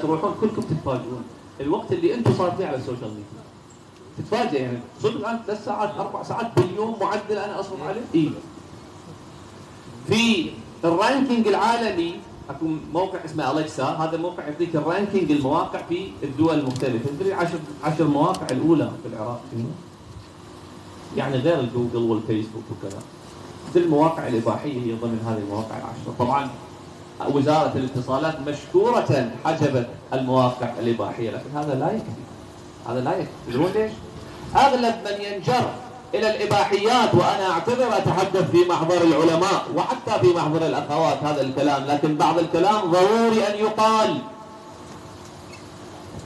تروحون كلكم تتفاجئون الوقت اللي انتم صار فيه على السوشيال ميديا. تتفاجئ يعني صدق الان 3 ساعات 4 ساعات باليوم معدل انا اصرف عليه؟ اي. في الرانكينج العالمي اكو موقع اسمه اليكسا، هذا الموقع يعطيك الرانكينج المواقع في الدول المختلفه، تدري 10 مواقع الاولى في العراق شنو؟ يعني غير الجوجل والفيسبوك وكذا. المواقع الاباحيه هي ضمن هذه المواقع العشره. طبعا وزاره الاتصالات مشكوره حجبت المواقع الاباحيه، لكن هذا لا يكفي. هذا لا يكفي، تدرون ليش؟ اغلب من ينجر الى الاباحيات، وانا اعتذر اتحدث في محضر العلماء وحتى في محضر الاخوات هذا الكلام، لكن بعض الكلام ضروري ان يقال.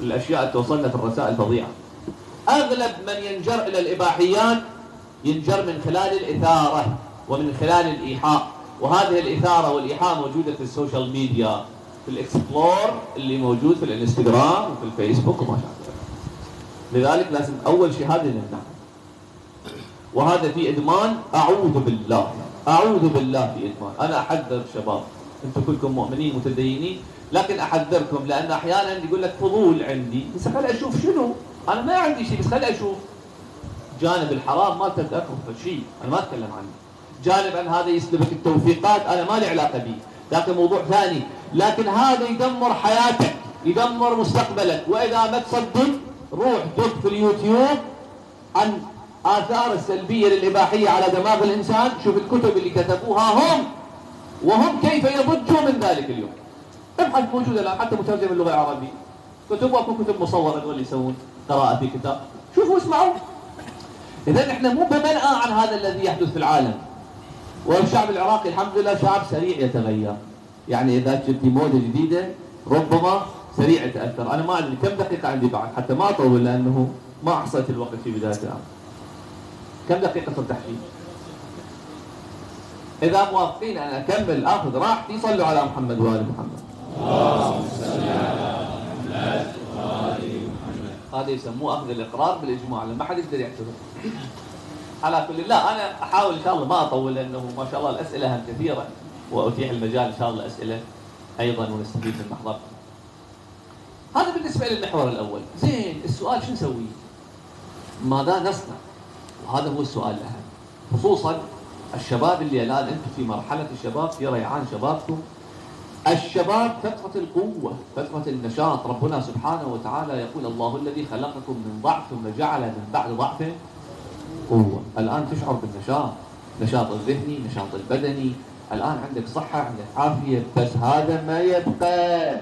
الاشياء اللي توصلنا في الرسائل فظيعه. اغلب من ينجر الى الاباحيات ينجر من خلال الاثاره ومن خلال الايحاء، وهذه الاثاره والايحاء موجوده في السوشيال ميديا، في الاكسبلور اللي موجود في الانستغرام وفي الفيسبوك وما شابه. لذلك لازم اول شيء هذا نمنعه. وهذا في ادمان، اعوذ بالله في ادمان. انا احذر شباب، انتم كلكم مؤمنين متدينين، لكن احذركم لان احيانا يقول لك فضول عندي، بس خلي اشوف شنو، انا ما عندي شيء بس خلي اشوف. جانب الحرام ما تتذكر شيء، انا ما اتكلم عنه. جانب ان هذا يسلبك التوفيقات انا ما لي علاقه به، لكن موضوع ثاني. لكن هذا يدمر حياتك، يدمر مستقبلك. واذا ما تصدق روح دق في اليوتيوب عن آثار السلبية للإباحية على دماغ الإنسان، شوف الكتب اللي كتبوها هم وهم كيف يضجوا من ذلك اليوم. ابحث، موجودة الآن حتى مترجم اللغة العربية، كتب واكو كتب مصورة اللي يسوون قراءة في كتاب، شوفوا اسمعوا. إذا احنا مو بمنأى عن هذا الذي يحدث في العالم. والشعب العراقي الحمد لله شعب سريع يتغير، يعني إذا جبتي موجة جديدة ربما سريع يتأثر. أنا ما أدري كم دقيقة عندي بعد حتى ما أطول لأنه ما أحصيت الوقت في بداية الأمر. كم دقيقة صرت تحكي؟ إذا موافقين أنا أكمل آخذ راحتي. صلوا على محمد وآل محمد. اللهم صل على محمد وآل محمد. هذا يسموه أخذ الإقرار بالإجماع، لما حد يقدر يعتذر. على كل، لا أنا أحاول إن شاء الله ما أطول لأنه ما شاء الله الأسئلة هم كثيرة، وأتيح المجال إن شاء الله أسئلة أيضا ونستفيد من محضركم. هذا بالنسبة للمحور الأول. زين، السؤال شو نسوي؟ ماذا نصنع؟ وهذا هو السؤال الأهم، خصوصا الشباب اللي الآن أنتم في مرحلة الشباب، في ريعان شبابكم. الشباب فترة القوة، فترة النشاط. ربنا سبحانه وتعالى يقول الله الذي خلقكم من ضعف ثم جعل من بعد ضعف قوة. الآن تشعر بالنشاط، نشاط الذهني، نشاط البدني، الآن عندك صحة، عندك عافية، بس هذا ما يبقى.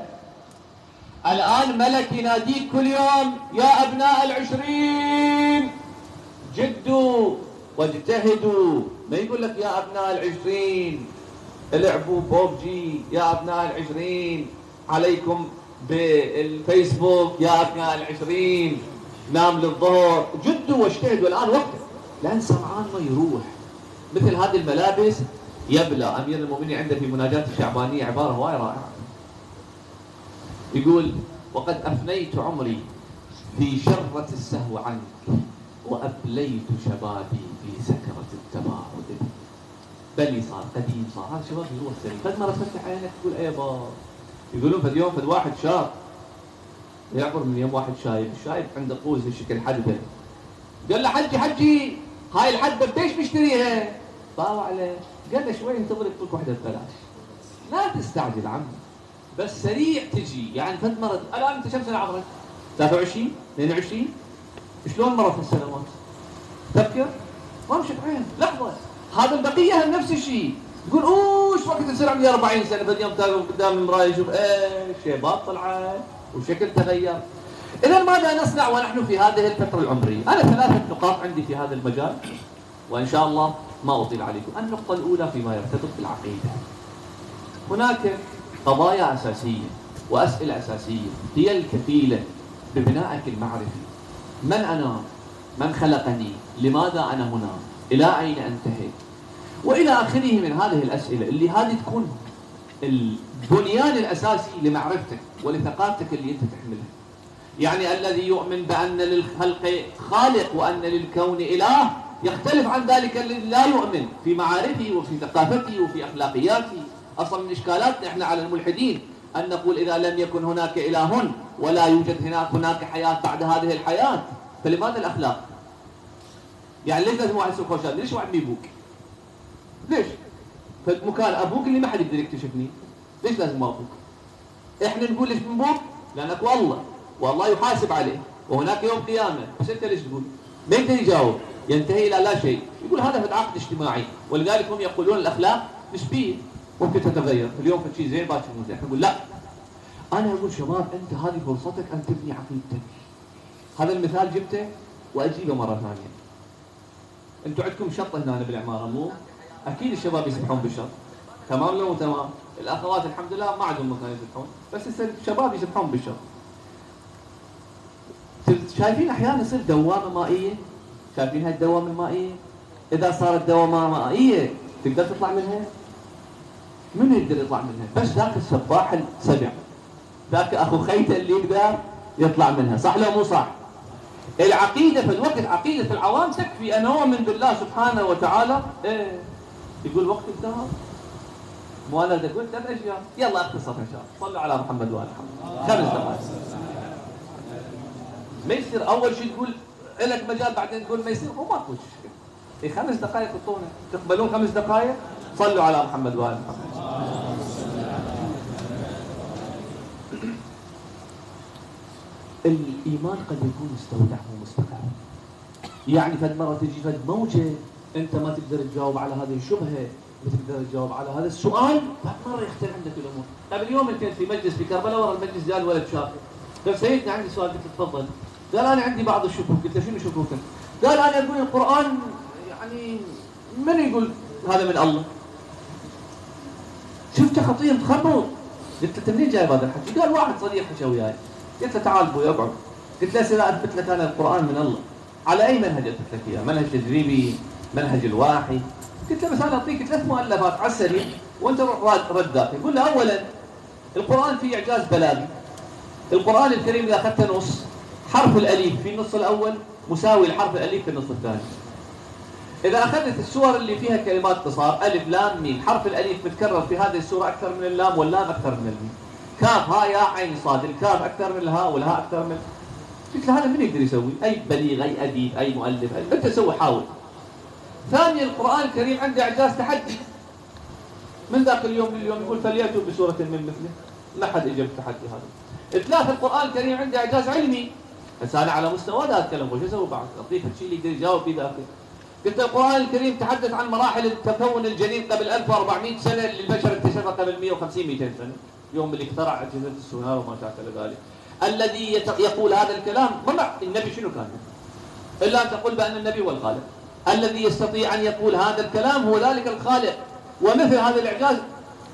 الآن ملك يناديك كل يوم يا أبناء العشرين جدوا واجتهدوا، ما يقول لك يا أبناء العشرين العبوا بوبجي، يا أبناء العشرين عليكم بالفيسبوك، يا أبناء العشرين نام للظهر. جدوا واجتهدوا الآن وقته، لأن سمعان ما يروح. مثل هذه الملابس يبلى. أمير المؤمنين عنده في مناجاة الشعبانية عبارة هواي رائعة، يقول وقد أفنيت عمري في شرة السهو عنك، وأبليت شبابي في سكرة التباعد. بلي صار قديم صار، هذا شباب يروح سريع. فد مرة تفتح عينك تقول أيبا، يقولون فد يوم فد واحد شاب يعبر من يوم واحد شايب، الشايب عنده قوس بشكل حدبة، قال له حجي هاي الحدبة بديش بشتريها؟ طاوع عليه قال له شوي انتظر يعطوك واحدة ببلاش. لا تستعجل عمي، بس سريع تجي. يعني فد مرة الآن أنت كم سنة عمرك؟ 23 22 شلون مرت السنوات؟ تفكر؟ ما مشت عين لحظة. هذا البقية نفس الشيء، تقول اوش وقت يصير عندي 40 سنة فد يوم تقف قدام المراية يشوف ايش شيبات طلعت وشكل تغير. إذا ماذا نصنع ونحن في هذه الفترة العمرية؟ أنا 3 نقاط عندي في هذا المجال وإن شاء الله ما أطيل عليكم. النقطة الأولى فيما يرتبط بالعقيدة. هناك قضايا أساسية وأسئلة أساسية هي الكفيلة ببنائك المعرفي. من أنا؟ من خلقني؟ لماذا أنا هنا؟ إلى أين أنتهي؟ وإلى آخره من هذه الأسئلة اللي هذه تكون البنيان الأساسي لمعرفتك ولثقافتك اللي أنت تحملها. يعني الذي يؤمن بأن للخلق خالق وأن للكون إله يختلف عن ذلك الذي لا يؤمن في معارفه وفي ثقافته وفي أخلاقياته. أصلا من إشكالاتنا إحنا على الملحدين أن نقول إذا لم يكن هناك إله ولا يوجد هناك حياة بعد هذه الحياة، فلماذا الأخلاق؟ يعني ليش لازم واحد يصير خوشات؟ ليش واحد يبوك؟ ليش؟ فمكان أبوك اللي ما حد يقدر يكتشفني، ليش لازم أبوك؟ إحنا نقول ليش بنبوك؟ لأنك والله يحاسب عليه وهناك يوم قيامة، بس أنت ليش تقول؟ ما يقدر يجاوب، ينتهي إلى لا شيء، يقول هذا في العقد الاجتماعي، ولذلك هم يقولون الأخلاق نسبية ممكن تتغير، اليوم في شيء زين باكر مو زين، نقول لا. أنا أقول شباب أنت هذه فرصتك أن تبني عقيدتك. هذا المثال جبته وأجيبه مرة ثانية. أنتم عندكم شط هنا بالعمارة مو؟ أكيد الشباب يسبحون بالشط. تمام لو تمام؟ الأخوات الحمد لله ما عندهم مكان يسبحون، بس الشباب يسبحون بالشط. شايفين أحيانا يصير دوامة مائية؟ شايفين هاي الدوامة المائية؟ إذا صارت دوامة مائية تقدر تطلع منها؟ من يقدر يطلع منها؟ بس ذاك السباح السبع، ذاك أخو خيته اللي يقدر يطلع منها، صح لو مو صح؟ العقيدة في الوقت، عقيدة العوام تكفي أن أؤمن بالله سبحانه وتعالى. إيه يقول وقت انتهى، مو أنا قلت 3 أشياء، يلا اختصر إن شاء الله، صلوا على محمد وآل محمد. 5 دقائق. ما يصير أول شيء تقول لك مجال بعدين تقول ما يصير، هو ماكو شيء. 5 دقائق تعطونا، تقبلون 5 دقائق؟ صلوا على محمد وآل محمد. الإيمان قد يكون مستودع ومستقر، يعني فد مرة تجي فد موجة أنت ما تقدر تجاوب على هذه الشبهة، ما تقدر تجاوب على هذا السؤال، فد مرة يختل عندك الأمور. قبل يوم كنت في مجلس في كربلاء، ورا المجلس جاء الولد شاب، قال سيدنا عندي سؤال، قلت له تفضل. قال أنا عندي بعض الشكوك، قلت له شنو شكوكك؟ قال أنا أقول القرآن يعني من يقول هذا من الله؟ شفت خطير متخبط. قلت له منين جايب هذا الحكي؟ قال واحد صديق حكى وياي. قلت له تعال ابوي اقعد. قلت له سيدي اثبت لك انا القران من الله. على اي منهج اثبت لك اياه؟ منهج تجريبي؟ منهج الواحي؟ قلت له بس انا اعطيك 3 مؤلفات على السريع وانت روح ردك. يقول له اولا القران فيه اعجاز بلاغي. القران الكريم اذا اخذت نص، حرف الالف في النص الاول مساوي لحرف الالف في النص الثاني. إذا أخذت السور اللي فيها كلمات قصار ألف لام ميم، حرف الألف متكرر في هذه السورة أكثر من اللام، واللام أكثر من الميم. كاف ها يا عين صاد، الكاف أكثر من الهاء والهاء أكثر من. قلت له هذا من يقدر يسوي؟ أي بليغ أي أديب أي مؤلف أنت سوي حاول. ثانيا القرآن الكريم عنده إعجاز تحدي. من ذاك اليوم لليوم يقول فليأتوا بسورة من مثله، ما حد إجا بالتحدي هذا. 3 القرآن الكريم عنده إعجاز علمي. بس أنا على مستوى ذا أتكلم، وش أسوي بعد؟ أعطيك الشيء اللي يقدر يجاوب في ذاك. قلت القرآن الكريم تحدث عن مراحل تكون الجنين قبل 1400 سنة اللي البشر اكتشفها قبل 150 200 سنة، يوم اللي اخترع أجهزة السونار وما شابه ذلك. الذي يقول هذا الكلام ما النبي شنو كان؟ إلا أن تقول بأن النبي هو الخالق. الذي يستطيع أن يقول هذا الكلام هو ذلك الخالق. ومثل هذا الإعجاز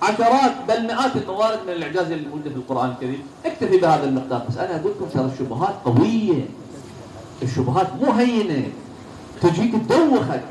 عشرات بل مئات الموارد من الإعجاز اللي موجودة في القرآن الكريم. اكتفي بهذا المقدار. بس أنا أقول لكم ترى الشبهات قوية، الشبهات مو هينة، تجيك تدوخك.